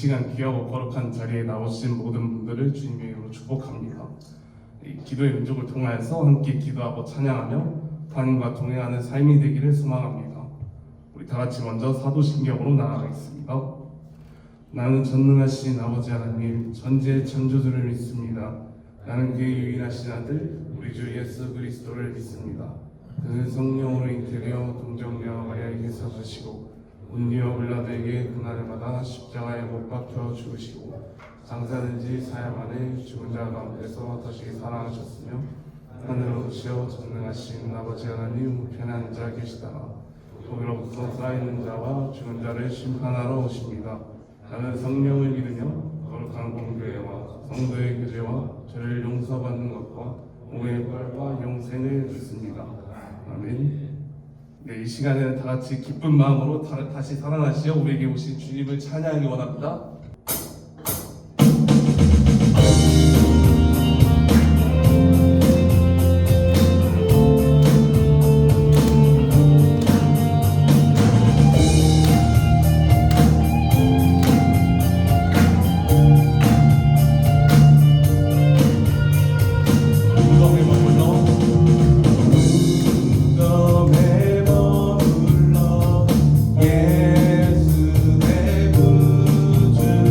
시간 귀하고 거룩한 자리에 나오신 모든 분들을 주님의 이름으로 축복합니다. 이 기도의 민족을 통하여서 함께 기도하고 찬양하며 하나님과 동행하는 삶이 되기를 소망합니다. 우리 다 같이 먼저 사도신경으로 나아가겠습니다. 나는 전능하신 아버지 하나님 전지의 창조주를 믿습니다. 나는 그의 유일하신 아들 우리 주 예수 그리스도를 믿습니다. 그는 성령으로 잉태되어 동정녀 마리아에게서 사시고 온리와 빌라도에게 고난을 받아 십자가에 못 박혀 죽으시고 장사된 지 사흘 만에 죽은 자 가운데서 다시 살아나셨으며 하늘로 오시어 전능하신 아버지 하나님 우편에 앉아 계시다가 거기로부터 살아있는 자와 죽은 자를 심판하러 오십니다. 나는 성령을 믿으며 거룩한 공교회와 성도의 교제와 죄를 용서받는 것과 몸의 부활과 영생을 믿습니다. 아멘. 네, 이 시간에는 다 같이 기쁜 마음으로 다시 살아나시어 우리에게 오신 주님을 찬양하기 원합니다. 예수 내 구주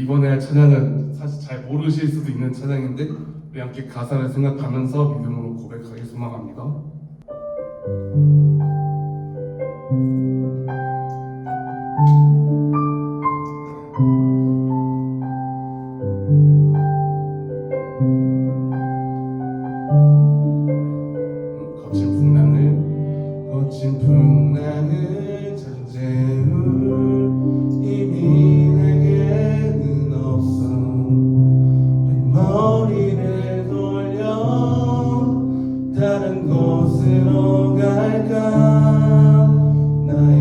이번에 할 찬양은 사실 잘 모르실 수도 있는 찬양인데 우리 함께 가사를 생각하면서 믿음으로 고백하기 소망합니다. 거친 풍랑을 잠재울 힘이 내게는 없어. 머리를 돌려 다른 곳으로 갈까. 나의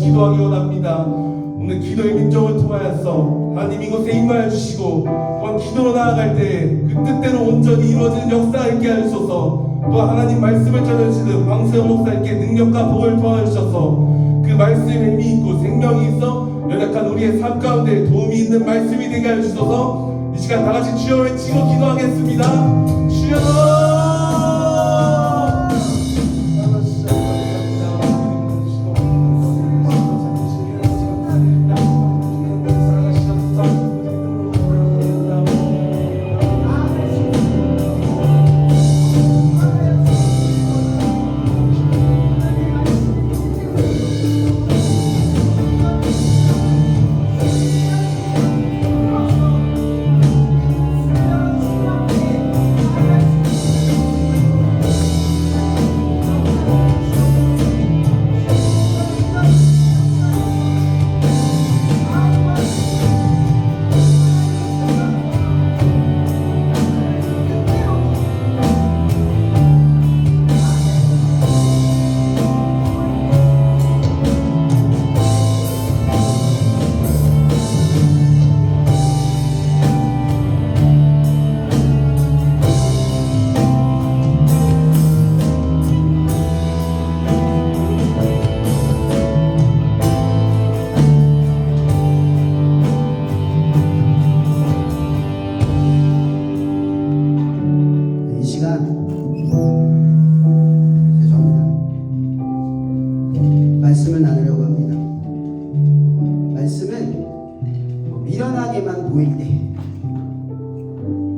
기도하기 원합니다. 오늘 기도의 민족을 통하여서 하나님 이곳에 임하여 주시고 또한 기도로 나아갈 때 그 뜻대로 온전히 이루어지는 역사 있게 하소서. 또 하나님 말씀을 전해주시는 황세영 목사님께 능력과 복을 도와주셔서 그 말씀에 힘이 있고 생명이 있어 연약한 우리의 삶 가운데 도움이 있는 말씀이 되게 하셔서 이 시간 다같이 주여 외치고 기도하겠습니다. 주여 말씀을 나누려고 합니다. 말씀은 미련하게만 보일 때,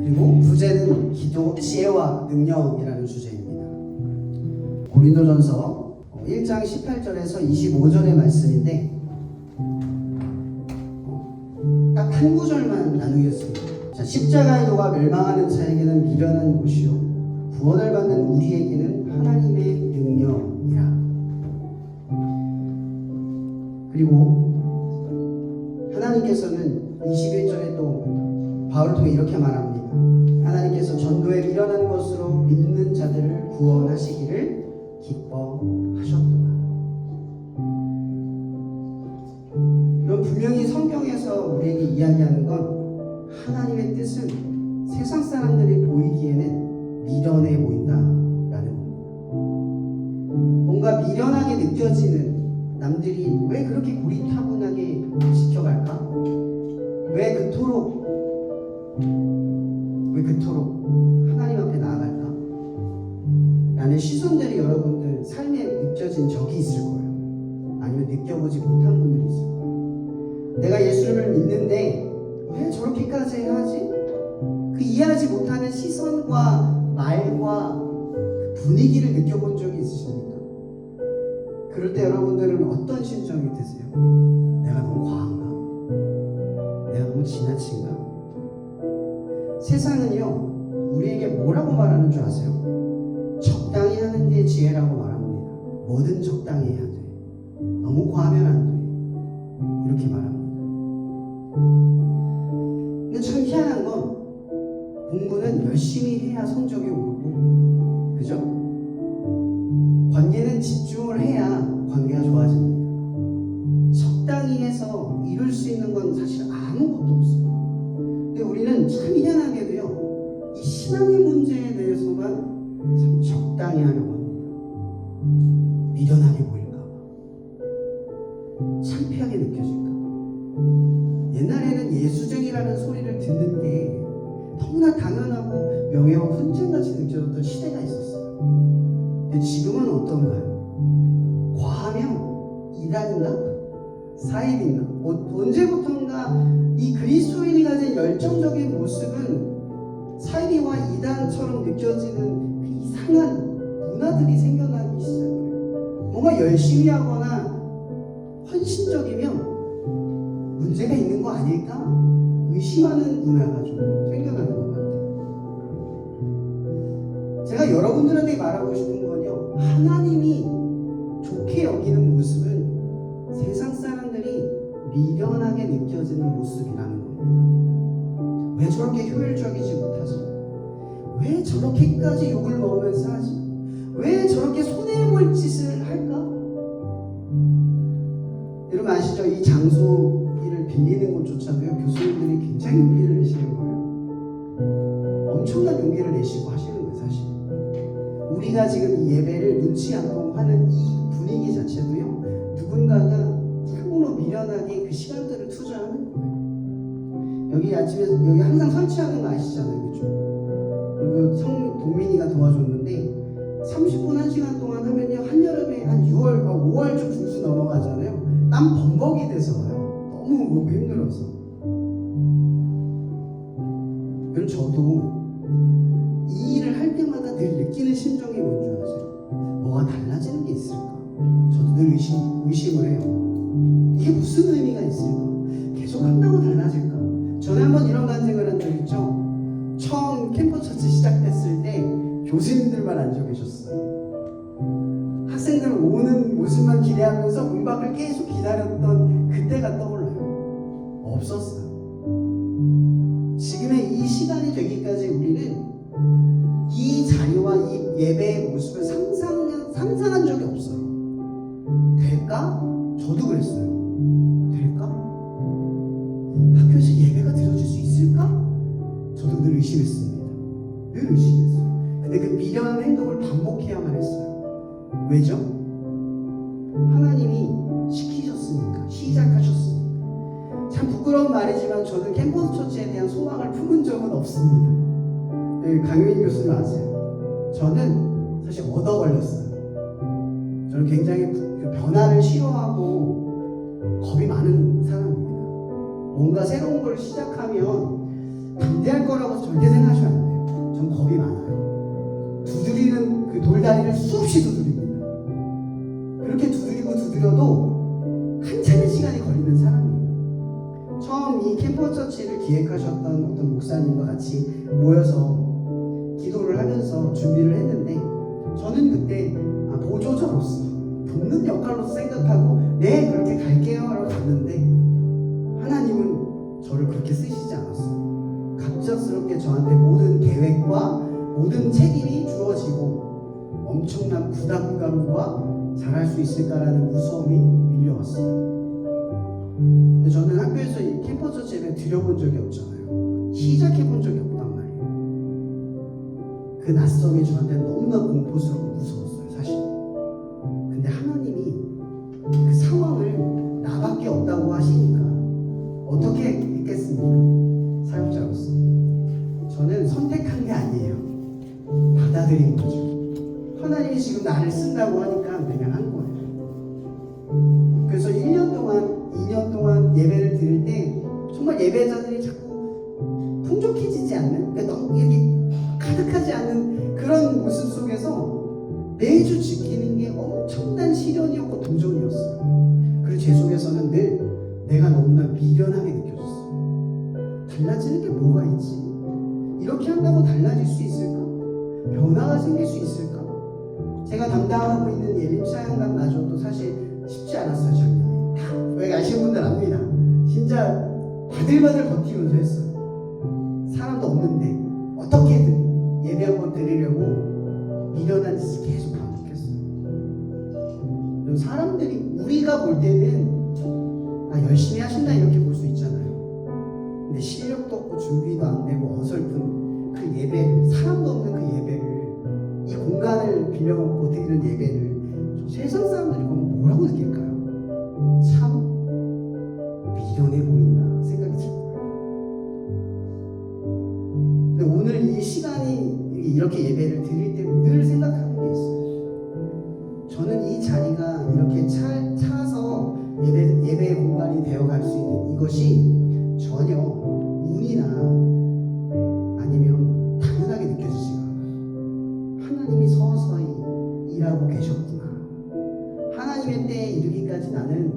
그리고 부제는 기도, 지혜와 능력이라는 주제입니다. 고린도전서 1장 18절에서 25절의 말씀인데 딱 한 구절만 나누겠습니다. 자, 십자가의 도가 멸망하는 자에게는 미련한 것이요 구원을 받는 우리에게는 하나님의 능력이라. 그리고 하나님께서는 21절에 또 바울을 통해 이렇게 말합니다. 하나님께서 전도에 미련한 것으로 믿는 자들을 구원하시기를 기뻐하셨도다. 이런 분명히 성경에서 우리에게 이야기하는 건 하나님의 뜻은 세상 사람들이 보이기에는 미련해 보인다라는 겁니다. 뭔가 미련하게 느껴지는 남들이 왜 그렇게 고리타분하게 지켜갈까? 왜 그토록 하나님 앞에 나아갈까? 라는 시선들이 여러분들 삶에 느껴진 적이 있을 거예요. 아니면 느껴보지 못한 분들이 있을 거예요. 내가 예수를 믿는데 왜 저렇게까지 해야 하지? 그 이해하지 못하는 시선과 말과 그 분위기를 느껴본 적이 있으십니까? 그럴 때 여러분들은 어떤 심정이 드세요? 내가 너무 과한가? 내가 너무 지나친가? 세상은요, 우리에게 뭐라고 말하는 줄 아세요? 적당히 하는 게 지혜라고 말합니다. 뭐든 적당히 해야 돼. 너무 과하면 안 돼. 이렇게 말합니다. 근데 참 희한한 건 공부는 열심히 해야 성적이 오르고, 그죠? 관계는 집중을 해야 관계가 좋아집니다. 적당히 해서 이룰 수 있는 건 사실 아무것도 없어요. 근데 우리는 참 희한하게도요, 이 신앙의 문제에 대해서만 참 적당히 하려고 합니다. 미련하게 보일까봐, 창피하게 느껴질까봐. 옛날에는 예수쟁이라는 소리를 듣는 게 너무나 당연하고 명예와 훈장같이 느껴졌던 시대가 있었어요. 근데 지금은 어떤가요? 과하면 이단인가? 사입인가? 언제부턴가 이 그리스도인이 가진 열정적인 모습은 사이비와 이단처럼 느껴지는 그 이상한 문화들이 생겨나기 시작해요. 뭔가 열심히 하거나 헌신적이면 문제가 있는 거 아닐까? 의심하는 문화가 좀 생겨나는 것 같아요. 제가 여러분들한테 말하고 싶은 건요, 하나님이 좋게 여기는 모습은 세상 사람들이 미련하게 느껴지는 모습이라는 겁니다. 왜 저렇게 효율적이지 못하지? 왜 저렇게까지 욕을 먹으면서 하지? 왜 저렇게 손해볼 짓을 할까? 아시죠? 이 장소를 빌리는 곳조차도요, 교수님들이 굉장히 용기를 내시는 거예요. 엄청난 용기를 내시고 하시는 거예요, 사실. 우리가 지금 이 예배를 눈치 안 보고 하는 이 분위기 자체도요, 누군가가 참으로 미련하게 그 시간들을 투자하는 거예요. 여기 아침에 여기 항상 설치하는 거 아시잖아요, 그죠? 그 동민이가 도와줬는데 30분 1시간 동안 하면요, 한여름에 한 6월, 5월쯤 중순 넘어가잖아요. 땀 범벅이 돼서 와요. 너무 무겁고 힘들어서. 그럼 저도 이 일을 할 때마다 늘 느끼는 심정이 뭔지 아세요? 뭐가 달라지는 게 있을까? 저도 늘 의심을 해요. 이게 무슨 의미가 있을까? 계속 한다고 달라질까? 전에 한번 이런 간증을 한 적 있죠? 처음 캠퍼처치 시작됐을 때 교수님들만 앉아 계셨어요. 학생들 오는 모습만 기대하면서 문 밖을 계속 기다렸던 그때가 떠올라요. 없었어요. 지금의 이 시간이 되기까지 우리는 이 자리와 이 예배의 모습을 상상한 적이 없어요. 될까? 저도 그랬어요. 될까? 학교에서 예배가 드려질 수 있을까? 저도 늘 의심했습니다. 늘 의심했어요. 근데 그 미련한 행동을 반복해야만 했어요. 왜죠? 하나님이 시키셨으니까, 시작하셨으니까. 참 부끄러운 말이지만 저는 캠퍼스 처치에 대한 소망을 품은 적은 없습니다. 네, 강효인 교수님 아세요? 저는 사실 얻어 걸렸어요. 저는 굉장히 변화를 싫어하고 겁이 많은 사람입니다. 뭔가 새로운 걸 시작하면 반대할 거라고 절대 생각하시면 안 돼요. 전 겁이 많아요. 두드리는 그 돌다리를 수없이 두드립니다. 그렇게 두드려도 한참의 시간이 걸리는 사람이에요. 처음 이 캠퍼스 처치를 기획하셨던 어떤 목사님과 같이 모여서 기도를 하면서 준비를 했는데, 저는 그때 보조자로서 돕는 역할로서 생각하고 네, 그렇게 갈게요 라고 갔는데, 하나님은 저를 그렇게 쓰시지 않았어요. 갑작스럽게 저한테 모든 계획과 모든 책임이 주어지고 엄청난 부담감과 잘할 수 있을까라는 무서움이 밀려왔어요. 근데 저는 학교에서 이 캠퍼스 예배 드려본 적이 없잖아요. 시작해본 적이 없단 말이에요. 그 낯섦이 저한테 너무나 공포스럽고 무서웠어요, 사실. 근데 하나님이 그 상황을 나밖에 없다고 하시니까 어떻게 했겠습니까? 사역자로서. 저는 선택한 게 아니에요. 받아들인 거죠. 하나님이 지금 나를 쓴다고 하니까 그냥 한 거예요. 그래서 1년 동안, 2년 동안 예배를 드릴 때 정말 예배자들이 자꾸 풍족해지지 않는, 그러니까 너무 이렇게 가득하지 않은 그런 모습 속에서 매주 지키는 게 엄청난 시련이었고 도전이었어요. 그리고 제 속에서는 늘 내가 너무나 미련하게 느껴졌어요. 달라지는 게 뭐가 있지? 이렇게 한다고 달라질 수 있을까? 변화가 생길 수 있을까? 제가 담당하고 있는 예림 사역단마저도 사실 쉽지 않았어요, 작년에. 여기 아시는 분들 압니다. 진짜 바들바들 버티면서 했어요. 사람도 없는데 어떻게든 예배 한번 드리려고 미련한 짓을 계속 반복했어요. 사람들이, 우리가 볼 때는 열심히 하신다 이렇게 볼 수 있잖아요. 근데 실력도 없고 준비도 안 되고 어설픈 그 예배를, 사람도 없는 그 예배를, 이 공간을 빌려먹고 드리는 예배를 세상 사람들이 보면 뭐라고 느낄까요? 참 미련해 보인다 생각이 들 거예요. 근데 오늘 이 시간이 이렇게 예배를 드릴 때 늘 생각하는 게 있어요. 저는 이 자리가 이렇게 차서 예배의 공간이 되어갈 수 있는 이것이 전혀 운이나 아니면 당연하게 느껴지지가 않아요. 하나님이 서서히 일하고 계셨구나. 하나님의 때에 이르기까지 나는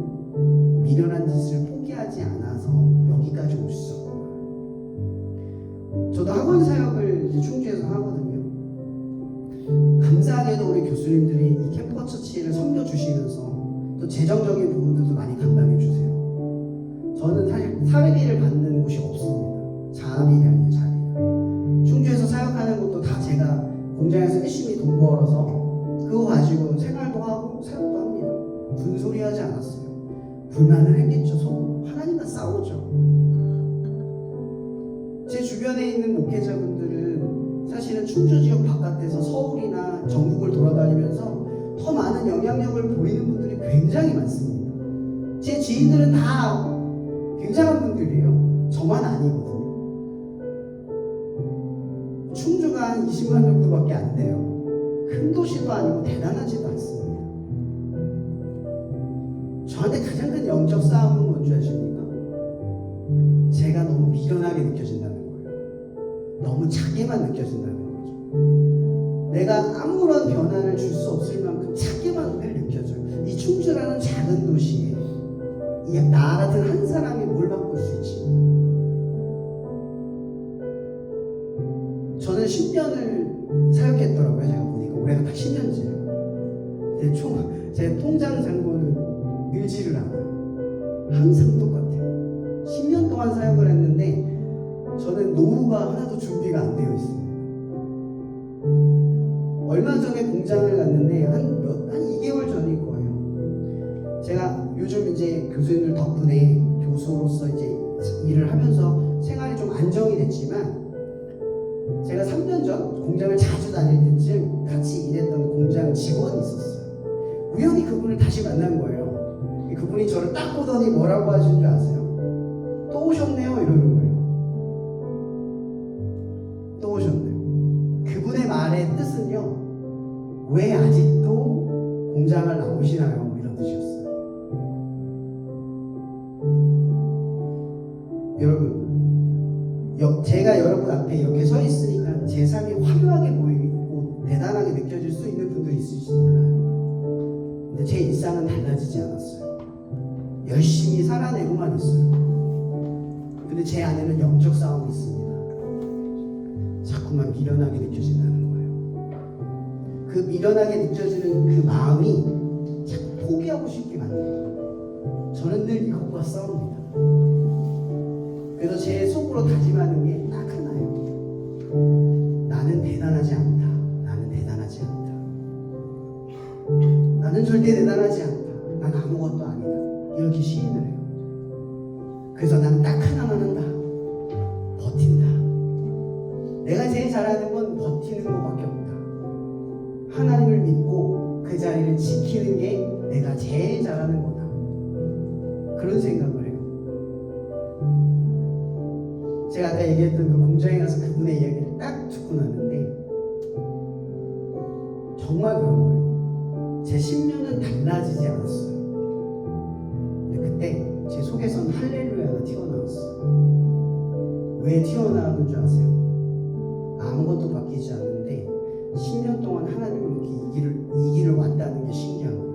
미련한 짓을 포기하지 않아서 여기까지 올 수 있었구나. 저도 학원 사역을 충주에서 하거든요. 감사하게도 우리 교수님들이 이 캠퍼스 처치를 섬겨주시면서 또 재정적인 부분들도 많이 감당해 주세요. 저는 사실 사회비를 받는 곳이 없습니다. 자비이 아니에요, 자비. 충주에서 사역하는 것도 다 제가 공장에서 열심히 돈 벌어서 그거 가지고 생활도 하고 사역도 합니다. 군소리 하지 않았어요. 불만을 했겠죠. 속으로 하나님과 싸우죠. 제 주변에 있는 목회자분들은 사실은 충주 지역 바깥에서 서울이나 전국을 돌아다니면서 더 많은 영향력을 보이는 분들이 굉장히 많습니다. 제 지인들은 다 굉장한 분들이에요. 저만 아니거든요. 충주가 한 20만 정도밖에 안 돼요. 큰 도시도 아니고 대단하지도 않습니다. 저한테 가장 큰 영적 싸움은 뭔지 아십니까? 제가 너무 미련하게 느껴진다는 거예요. 너무 작게만 느껴진다는 거죠. 내가 아무런 변화를 줄 수 없을 만큼 작게만 늘 느껴져요. 이 충주라는 작은 도시에 나 같은 한 사람이 뭘 바꿀 수 있지? 저는 10년을 사역했더라고요. 제가 보니까 올해가 딱 10년째예요. 근데 제 통장 잔고는 늘지를 않아요. 항상 똑같아요. 10년 동안 사역을 했는데 저는 노후가 하나도 준비가 안 되어 있습니다. 얼마 전에 공장을 갔는데 한 2개월 전일 거예요. 제가 요즘 이제 교수님들 덕분에 교수로서 이제 일을 하면서 생활이 좀 안정이 됐지만 제가 3년 전 공장을 자주 다닐 때쯤 같이 일했던 공장 직원이 있었어요. 우연히 그분을 다시 만난 거예요. 그분이 저를 딱 보더니 뭐라고 하시는 줄 아세요? 또 오셨네요 이러는 거예요. 또 오셨네요. 그분의 말의 뜻은요, 왜 아직도 공장을 나오시나요? 이런 뜻이었어요. 여러분, 제가 여러분 앞에 이렇게 서 있으니까 제 삶이 화려하게 보이고 대단하게 느껴질 수 있는 분들이 있을지 몰라요. 근데 제 일상은 달라지지 않았어요. 열심히 살아내고만 있어요. 근데 제 안에는 영적 싸움이 있습니다. 자꾸만 미련하게 느껴진다는 거예요. 그 미련하게 느껴지는 그 마음이 자꾸 포기하고 싶게 만들어요. 저는 늘 이것과 싸웁니다. 그래서 제 속으로 다짐하는 게 딱 하나예요. 나는 대단하지 않다. 나는 대단하지 않다. 나는 절대 대단하지 않다. 난 아무것도 아니다. 이렇게 시인을 해요. 그래서 난 딱 하나만 한다. 버틴다. 내가 제일 잘하는 건 버티는 것밖에 없다. 하나님을 믿고 그 자리를 지키는 게 내가 제일 잘하는 거다. 그런 생각을 해요. 제가 아까 얘기했던 그 공장에 가서 그분의 이야기를 딱 듣고 나는데 정말 그런 거예요. 제 10년은 달라지지 않았어요. 근데 그때 제 속에서는 할렐루야가 튀어나왔어요. 왜 튀어나오는 줄 아세요? 아무것도 바뀌지 않는데 10년 동안 하나님을 이렇게 이 길을 왔다는 게 신기한 거예요.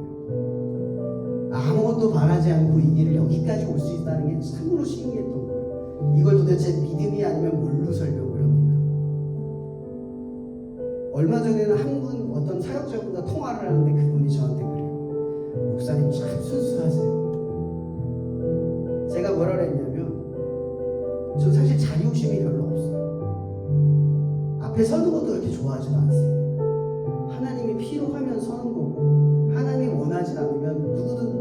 아무것도 바라지 않고 이 길을 여기까지 올 수 있다는 게 참으로 신기했던 거예요. 이걸 도대체 믿음이 아니면 뭘로 설명을 합니까? 얼마 전에는 한 분 어떤 사역자분과 통화를 하는데 그분이 저한테 그래요. 목사님 참 순수하세요. 제가 뭐라 그랬냐면 전 사실 자리 욕심이 별로 없어요. 앞에 서는 것도 그렇게 좋아하지도 않습니다. 하나님이 필요하면 서는 거고 하나님이 원하지 않으면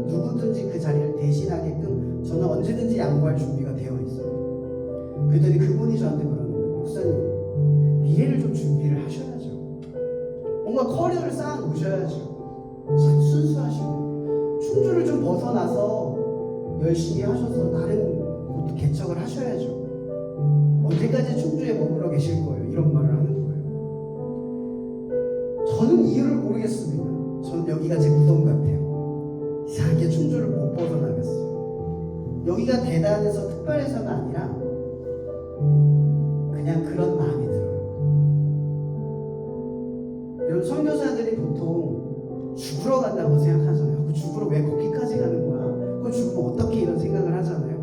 누구든지 그 자리를 대신하게끔 저는 언제든지 양보할 준비가 되어 있어요. 그랬더니 그분이 저한테 그러는 거예요. 목사님, 미래를 좀 준비를 하셔야죠. 뭔가 커리어를 쌓아 놓으셔야죠. 참 순수하시고 충주를 좀 벗어나서 열심히 하셔서 다른 곳도 개척을 하셔야죠. 언제까지 충주에 머물러 계실 거예요? 이런 말을 하는 거예요. 저는 이유를 모르겠습니다. 저는 여기가 제 무덤 같아요. 이상하게 충주를 못 벗어나겠어요. 여기가 대단해서 특별해서가 아니라 그냥 그런 마음이 들어요. 여러분, 선교사들이 보통 죽으러 간다고 생각하잖아요. 그 죽으러 왜 거기까지 가는 거야? 그 죽으면 어떻게 이런 생각을 하잖아요.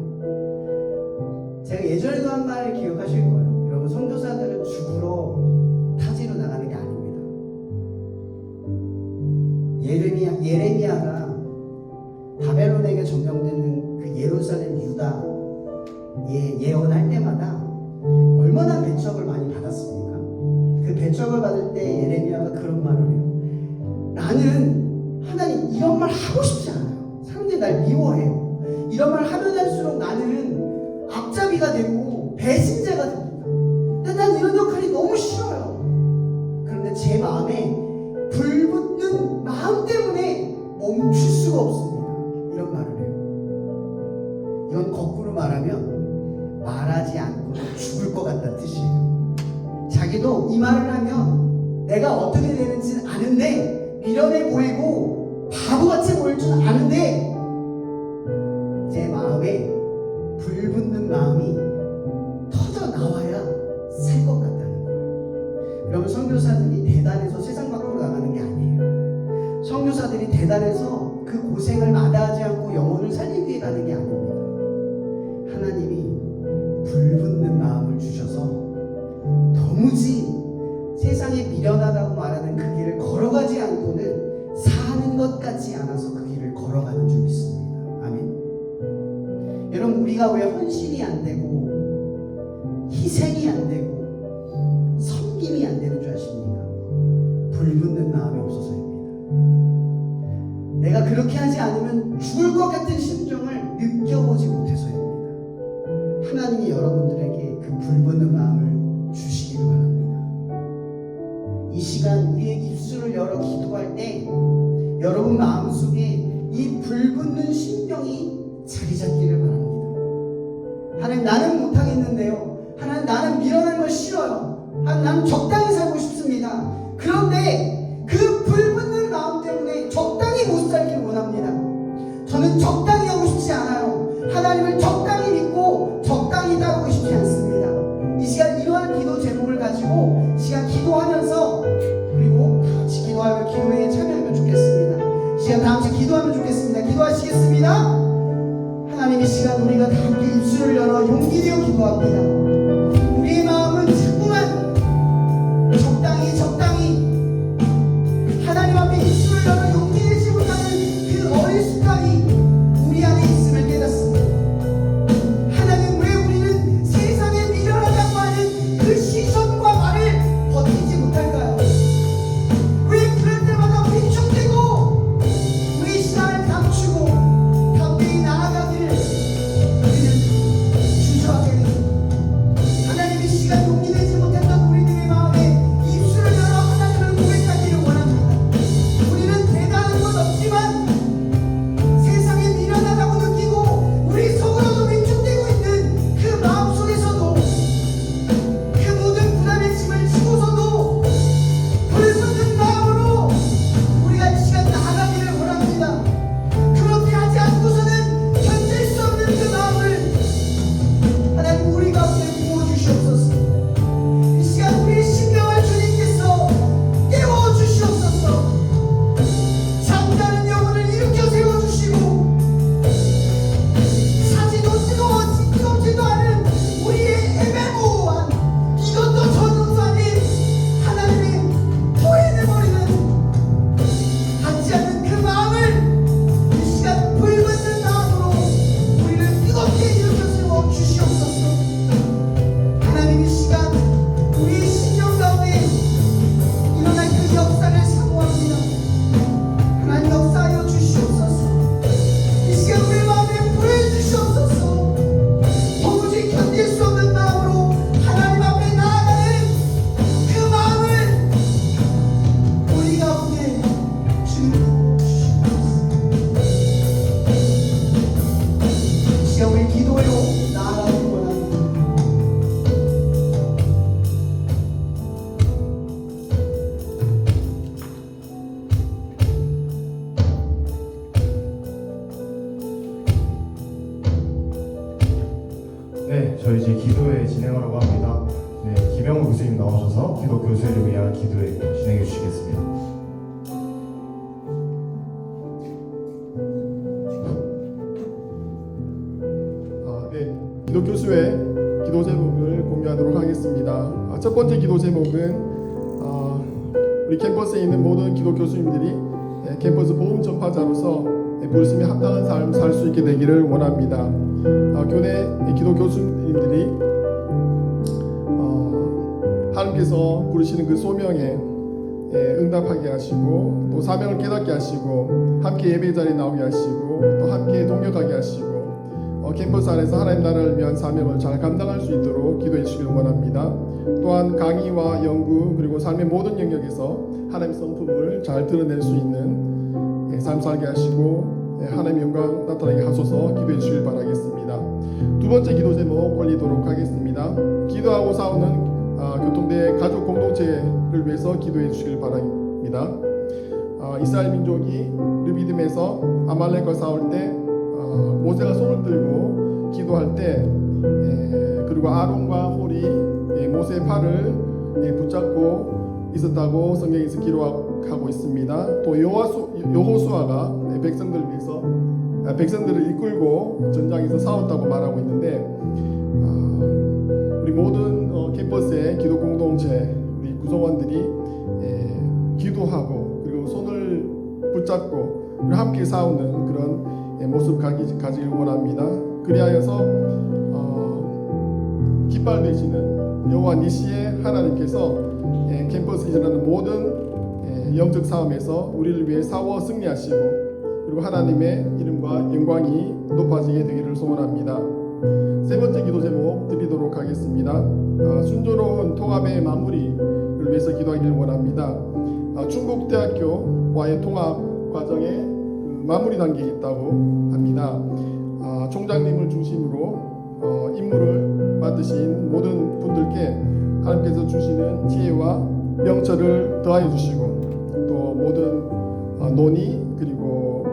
제가 예전에도 한 말을 기억하실 거예요. 여러분, 선교사들은 죽으러 타지로 나가는 게 아닙니다. 예레미야가 바벨론에게 점령되는 그 예루살렘 유다 예언할 때마다 얼마나 배척을 많이 받았습니까? 그 배척을 받을 때 예레미야가 그런 말을 해요. 나는 하나님 이런 말 하고 싶지 않아요. 사람들이 날 미워해요. 이런 말 하면 할수록 나는 앞잡이가 되고 배신자가 됩니다. 근데 난 이런 역할이 너무 싫어요. 그런데 제 마음에 불붙는 마음 때문에 멈출 수가 없습니다. 이런 말을 해요. 이건 거꾸로 말하면 말하지 않고 죽을 것 같다는 뜻이에요. 자기도 이 말을 하면 내가 어떻게 되는지는 아는데 미련해 보이고 바보같이 보일 줄 아는데 제 마음에 불붙는 마음이 터져 나와야 살 것 같다는 거예요. 여러분, 선교사들이 대단해서 세상 밖으로 나가는 게 아니에요. 선교사들이 대단해서 그 고생을 마다하지 않고 영혼을 살리기 위해 가는 게 아닙니다. 하나님이 불붙는 마음을 주셔서 도무지 세상에 미련하다고 말하는 그 길을 걸어가지 않고는 사는 것 같지 않아서 그 길을 걸어가는 줄 믿습니다. 아멘. 여러분, 우리가 왜 헌신이 안 되고 희생이 안 되고 섬김이 안 되는 줄 아십니까? 불붙는 마음이 없어서입니다. 내가 그렇게 하지 않으면 죽을 것 같은 심정을 느껴보지 못해서입니다. 하나님이 여러분들에게 그 불붙는 마음을 주시기를 바랍니다. 이 시간 우리의 입술을 열어 기도할 때 여러분 마음속에 이 불붙는 심령이 자리 잡기를 바랍니다. 하나님, 나는 못하겠는데요. 하나님, 나는 미련한 걸 싫어요. 하나님, 나는 적당히 살고 싶습니다. 그런데 그 불붙는 마음 때문에 적당히 못 살기를 원합니다. 저는 적당히 하고 싶지 않아요. 하나님을 적당히 믿고 적당히 따르고 싶지 않습니다. 이 시간 이러한 기도 제목을 가지고 시간 기도하면서, 그리고 다 같이 기도하며 기도에 참여하면 좋겠습니다. 시간 다 같이 기도하면 좋겠습니다. 기도하시겠습니다. 하나님, 이 시간 우리가 다 함께 입술을 열어 용기 내어 기도합니다. 우리의 마음은 자꾸만 적당히 하나님 앞에 입술을 열어 용기 내지 못하는 그 어린 습관이 우리 안에 있음을 깨닫습니다. 하나님, 왜 우리는 세상에 미련하다고 하는 그 시선과 말을 버티지 못할까요? 왜 그럴 때마다 위축되고 우리 시간을 감추고 담대히 나아가기를 우리는 주저하게 됩니다. 하나님, 이 시간 용기 내지 못했던 우리들의 마음에 입술을 열어 하나님을 고백하기를 원합니다. 우리는 대단한 것 없지만 세상에 미련하다고 느끼고 우리 속으로도 위축되고 있는 그 마음 속에서도 그 모든 부담의 짐을 지고서도 불붙는 마음으로 우리가 이 시간 나아가기를 원합니다. 그렇게 하지 않고서는 견딜 수 없는 그 마음을 하나님 우리 가운데 부어주시옵소서. 이 시간 우리의 심령을 주님께서 깨워주시옵소서. 잠자는 영혼을 일으켜 세워주시고 사지도 뜨겁지도 않은 우리의 애매모호한 이것도 저것도 아닌 하나님의 토해내버리는 닿지 않는 그 마음을 이 시간 불붙는 마음으로 우리를 뜨겁게 일으켜 세워 주시옵소서. 하나님, 이 시간 우리의 심령 가운데 일어날 그 역사를 사모합니다. 하나님, 역사하여 주시옵소서. 이 시간 우리 마음에 불을 주시옵소서. 도무지 견딜 수 없는 마음으로 하나님 앞에 나아가는 그 마음을 우리 가운데 주시옵소서. 이 시간 우리 기도로 나아가길 원합니다. 네, 저희 이제 기도회 진행하려고 합니다. 네, 김영우 교수님 나오셔서 기도 교수를 위한 기도회 진행해 주시겠습니다. 네, 기도 교수회 기도 제목을 공유하도록 하겠습니다. 첫 번째 기도 제목은 우리 캠퍼스에 있는 모든 기도 교수님들이 캠퍼스 복음 전파자로서 부르심에 합당한 삶 살 수 있게 되기를 원합니다. 교내 기도 교수님들이 하나님께서 부르시는 그 소명에 응답하게 하시고 또 사명을 깨닫게 하시고 함께 예배 자리에 나오게 하시고 또 함께 동역하게 하시고 캠퍼스 안에서 하나님 나라를 위한 사명을 잘 감당할 수 있도록 기도해 주시길 원합니다. 또한 강의와 연구 그리고 삶의 모든 영역에서 하나님의 성품을 잘 드러낼 수 있는 삶 살게 하시고 하나님의 영광 나타나게 하소서 기도해 주시길 바라겠습니다. 두 번째 기도 제목 올리도록 하겠습니다. 기도하고 싸우는 교통대 가족 공동체를 위해서 기도해 주시길 바랍니다. 이스라엘 민족이 르비딤에서 아말렉과 싸울 때 모세가 손을 들고 기도할 때 그리고 아론과 홀이 모세의 팔을 붙잡고 있었다고 성경에서 기록하고 있습니다. 또 여호수아가 백성들을 이끌고 전장에서 싸웠다고 말하고 있는데 우리 모든 캠퍼스의 기도 공동체 우리 구성원들이 기도하고 그리고 손을 붙잡고 그리고 함께 싸우는 그런 모습 가지길 원합니다. 그리하여서 깃발 되시는 여호와 니시의 하나님께서 캠퍼스에 일어나는 모든 영적 싸움에서 우리를 위해 싸워 승리하시고 그리고 하나님의 이름과 영광이 높아지게 되기를 소원합니다. 세 번째 기도 제목 드리도록 하겠습니다. 순조로운 통합의 마무리를 위해서 기도하기를 원합니다. 충북대학교와의 통합 과정에 마무리 단계에 있다고 합니다. 총장님을 중심으로 임무를 맡으신 모든 분들께 하나님께서 주시는 지혜와 명철을 더하여 주시고 또 모든 논의 그리고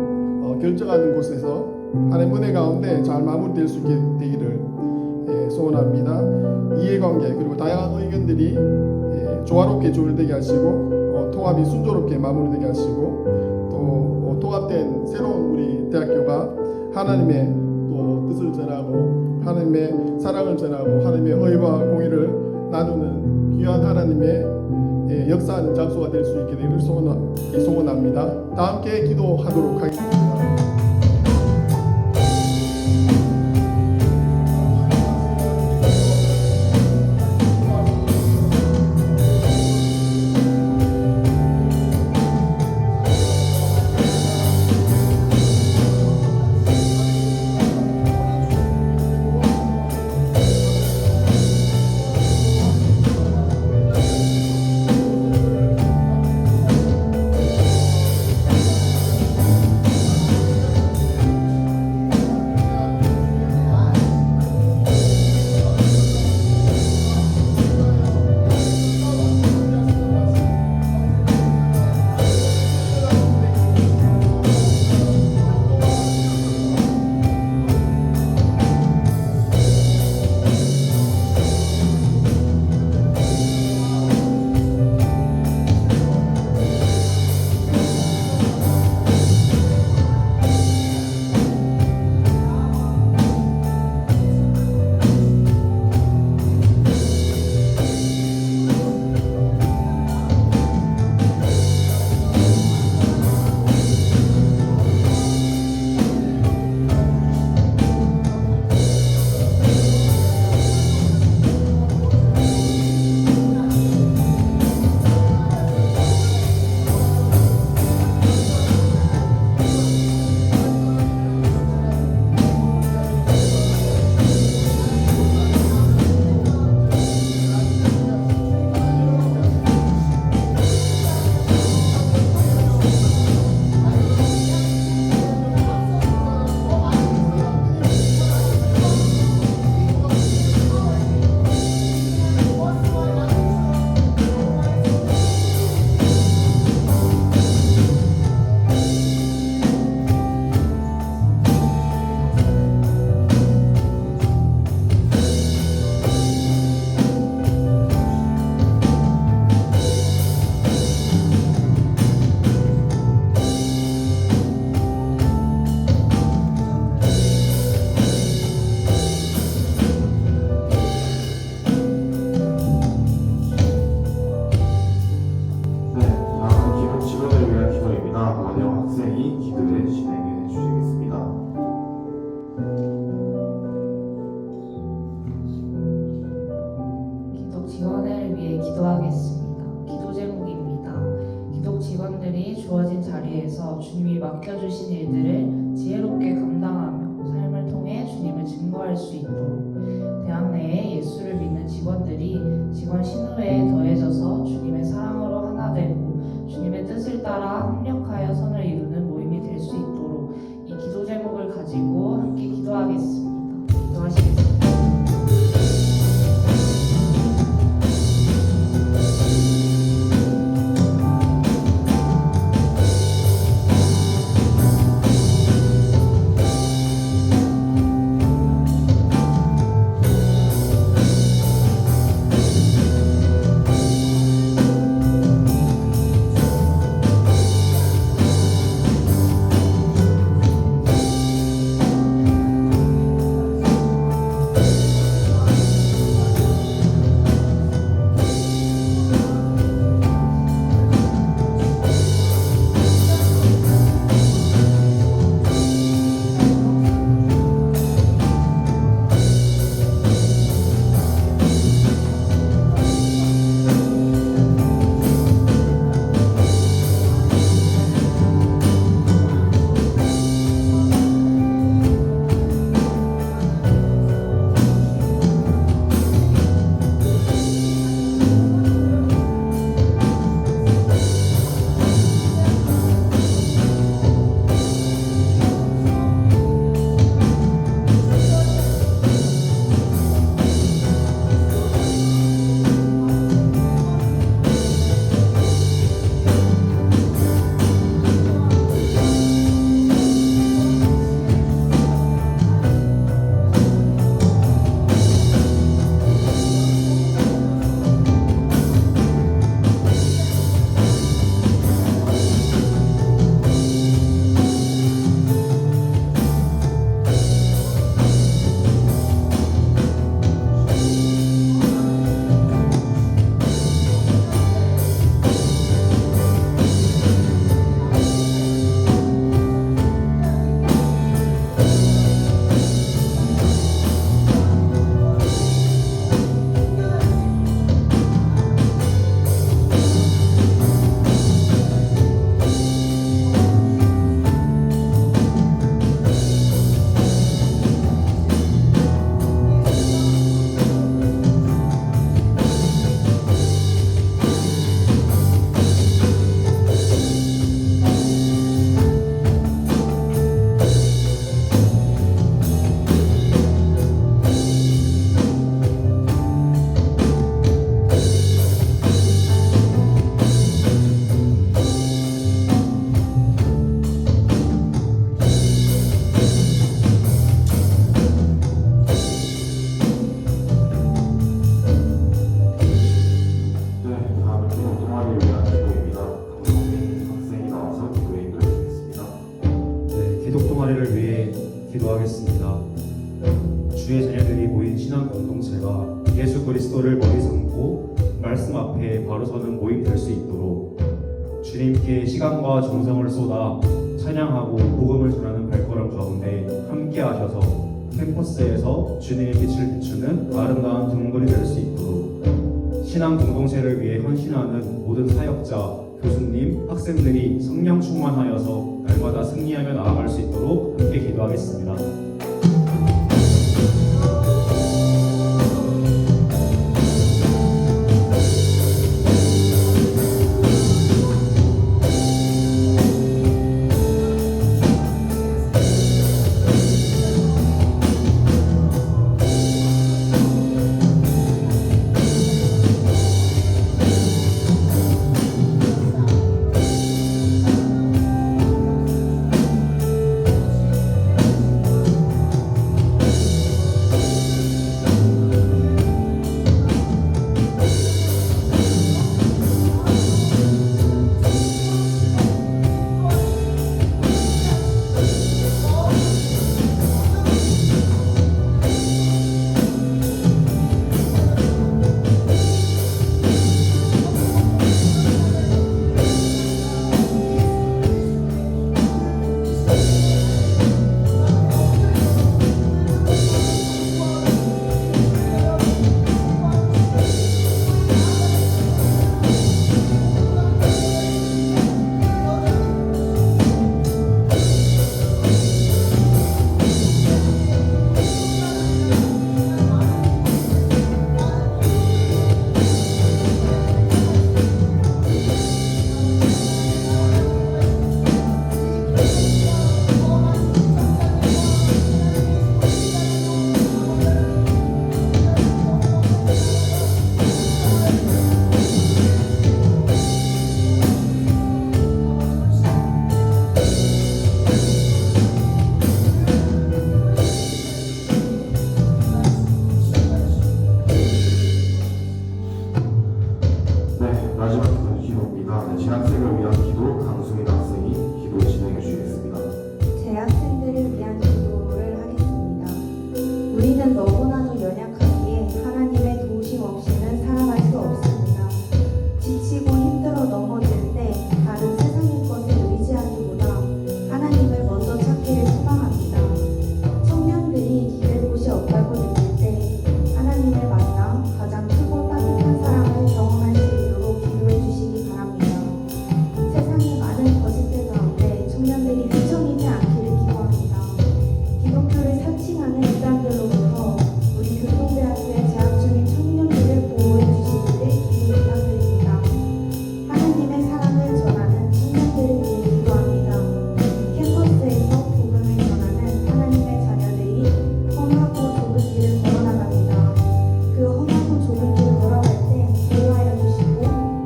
결정하는 곳에서 하나님의 은혜 가운데 잘 마무리될 수 있게 되기를 소원합니다. 이해관계 그리고 다양한 의견들이 조화롭게 조율되게 하시고 통합이 순조롭게 마무리되게 하시고 또 통합된 새로운 우리 대학교가 하나님의 또 뜻을 전하고 하나님의 사랑을 전하고 하나님의 의와 공의를 나누는 귀한 하나님의 역사하는 장소가 될 수 있게 되기를 소원합니다. 다 함께 기도하도록 하겠습니다. 지원을 위해 기도하겠습니다. 기도 제목입니다. 기독 직원들이 주어진 자리에서 주님이 맡겨주신 일들을 지혜롭게 감당하며 삶을 삶을 통해 주님을 증거할 수 있도록 대학 내에 예수를 믿는 직원들이 직원 신우에 더해져서 주님의 사랑으로 하나 되고 주님의 뜻을 따라 합력하여 선을 이루는 모임이 될 수 있도록 이 기도 제목을 가지고 함께 기도하겠습니다. 기도하시겠습니다. 동아리를 위해 기도하겠습니다. 주의 자녀들이 모인 신앙 공동체가 예수 그리스도를 머리 삼고 말씀 앞에 바로 서는 모임 될 수 있도록 주님께 시간과 정성을 쏟아 찬양하고 복음을 전하는 발걸음 가운데 함께 하셔서 캠퍼스에서 주님의 빛을 비추는 아름다운 등불이 될 수 있도록 신앙 공동체를 위해 헌신하는 모든 사역자, 교수님, 학생들이 성령 충만하여서 날마다 승리하며 나아갈 수 있도록 함께 기도하겠습니다. 기도입니다. 재학생을 위한 기도 강수민 학생이 기도 진행해 주시겠습니다. 재학생들을 위한 기도를 하겠습니다. 우리는 너무나도 연약하기에 하나님의 도우심 없이는 살아갈 수 없습니다. 지치고 힘들어 넘어질 때 다른 세상의 것에 의지하기보다 하나님을 먼저 찾기를 소망합니다. 청년들이 기댈 곳이 없다고 느낄 때 하나님을 만나 가장 크고 따뜻한 사랑을 경험할 수 있도록 기도해 주시기 바랍니다. 세상의 많은 거짓들 가운데 청년들이 휘청이지 않기를 기도합니다. 기독교를 사칭하는 이단들로부터 우리 교통대학교에 재학 중인 청년들을 보호해 주시기를 기도 부탁드립니다. 하나님의 사랑을 전하는 청년들을 위해 기도합니다. 캠퍼스에서 복음을 전하는 하나님의 자녀들이 험하고 좁은 길을 걸어나갑니다. 그 험하고 좁은 길을 걸어갈 때 보호하여 주시고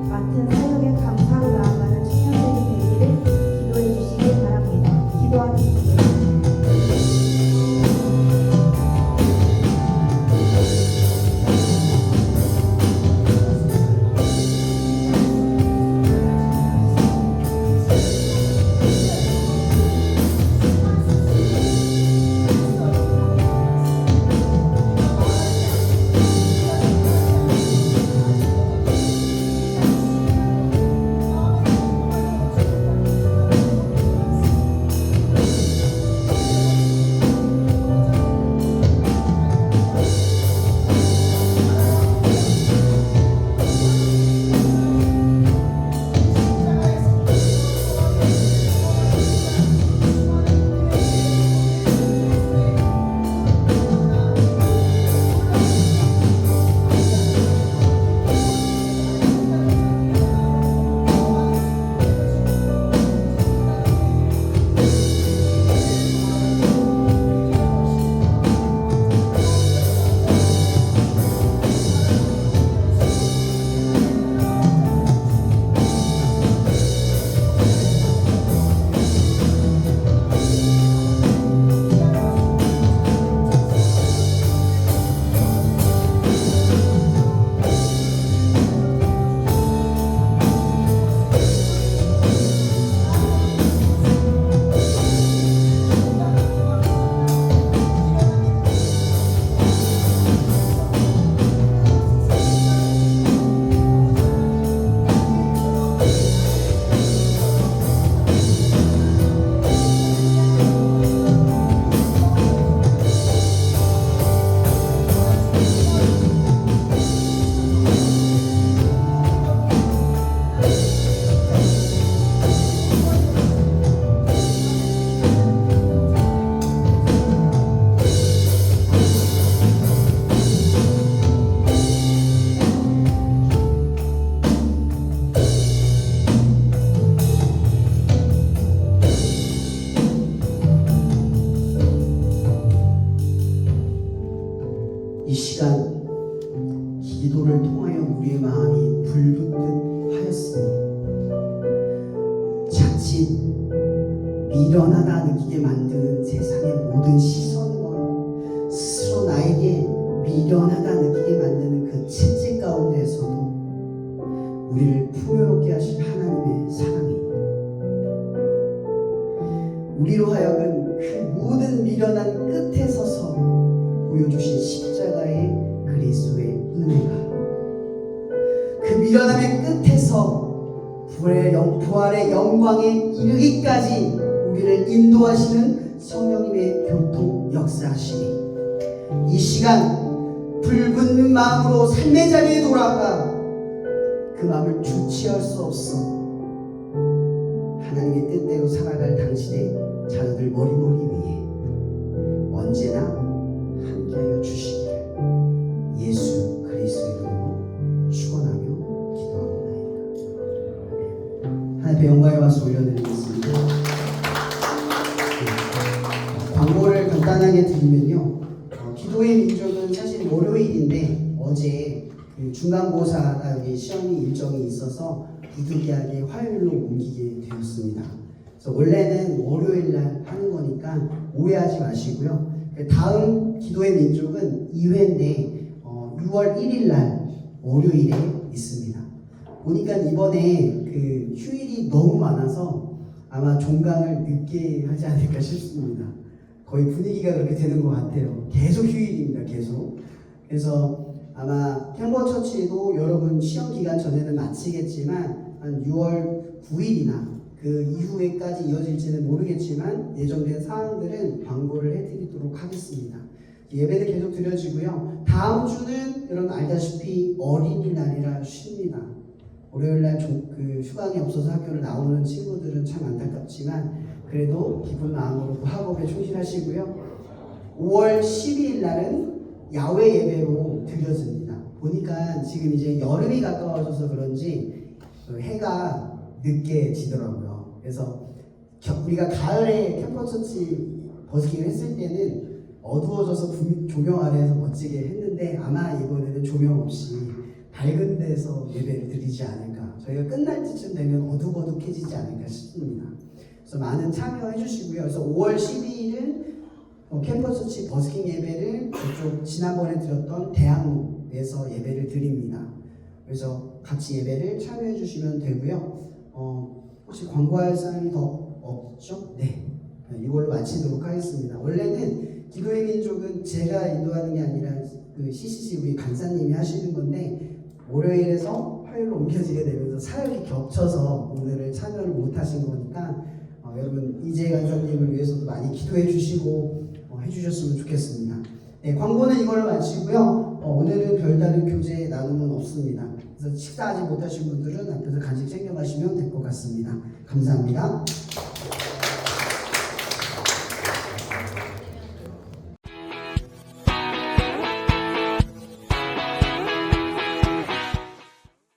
맡은 사역에 감사로 나아가는 청년들이 되기를 기도해 주시기 바랍니다. 기도하겠습니다. 이 시간 기도를 통하여 우리의 마음이 불붙듯 하였으니 자칫 미련하다 느끼게 만드는 세상의 모든 시선과 스스로 나에게 미련하다 느끼게 만드는 그 채찍 가운데에서도 우리를 풍요롭게 하신 하나님의 사랑이 우리로 하여금 그 모든 미련한 끝에 서서 보여주신 십자가의 그리스도의 은혜가 그 미련함의 끝에서 부활의 영광에 이르기까지 우리를 인도하시는 성령님의 교통 역사하시니 이 시간 불붙는 마음으로 삶의 자리에 돌아가 그 마음을 주체할 수 없어 하나님의 뜻대로 살아갈 당신의 자녀들 머리머리 위에 언제나 함께하여 주시기를 예수 그리스도의 이름으로 축원하며 기도하옵나이다. 하나님의 영광의 말씀 올려드리겠습니다. 광고를 간단하게 드리면요, 기도의 민족은 사실 월요일인데 어제 중간고사가 여기 시험이 일정이 있어서 부득이하게 화요일로 옮기게 되었습니다. 그래서 원래는 월요일날 하는 거니까 오해하지 마시고요. 다음 기도의 민족은 2회인데 6월 1일날 월요일에 있습니다. 보니까 이번에 그 휴일이 너무 많아서 아마 종강을 늦게 하지 않을까 싶습니다. 거의 분위기가 그렇게 되는 것 같아요. 계속 휴일입니다. 계속. 그래서 아마 캠퍼처치도 여러분 시험 기간 전에는 마치겠지만 한 6월 9일이나 그 이후에까지 이어질지는 모르겠지만 예정된 사항들은 광고를 해드리도록 하겠습니다. 예배는 계속 드려지고요. 다음 주는 여러분 알다시피 어린이날이라 쉽니다. 월요일날 그 휴강이 없어서 학교를 나오는 친구들은 참 안타깝지만 그래도 기쁜 마음으로 그 학업에 충실하시고요. 5월 12일 날은 야외 예배로 드려집니다. 보니까 지금 이제 여름이 가까워져서 그런지 해가 늦게 지더라고요. 그래서 우리가 가을에 캠퍼처치 버스킹을 했을 때는 어두워져서 조명 아래에서 멋지게 했는데 아마 이번에는 조명 없이 밝은 데서 예배를 드리지 않을까. 저희가 끝날 때쯤 되면 어둑어둑해지지 않을까 싶습니다. 그래서 많은 참여해 주시고요. 그래서 5월 12일은 캠퍼처치 버스킹 예배를 저쪽 지난번에 드렸던 대학로에서 예배를 드립니다. 그래서 같이 예배를 참여해 주시면 되고요. 혹시 광고할 사람이 더 없죠? 네. 이걸로 마치도록 하겠습니다. 원래는 기도의 민족은 제가 인도하는 게 아니라 그 CCC 우리 간사님이 하시는 건데 월요일에서 화요일로 옮겨지게 되면서 사역이 겹쳐서 오늘을 참여를 못 하신 거니까 여러분 이재 간사님을 위해서도 많이 기도해 주시고 해주셨으면 좋겠습니다. 네, 광고는 이걸로 마치고요. 오늘은 별다른 교제 나눔은 없습니다. 그래서 식사하지 못하신 분들은 앞에서 간식 챙겨가시면 될 것 같습니다. 감사합니다.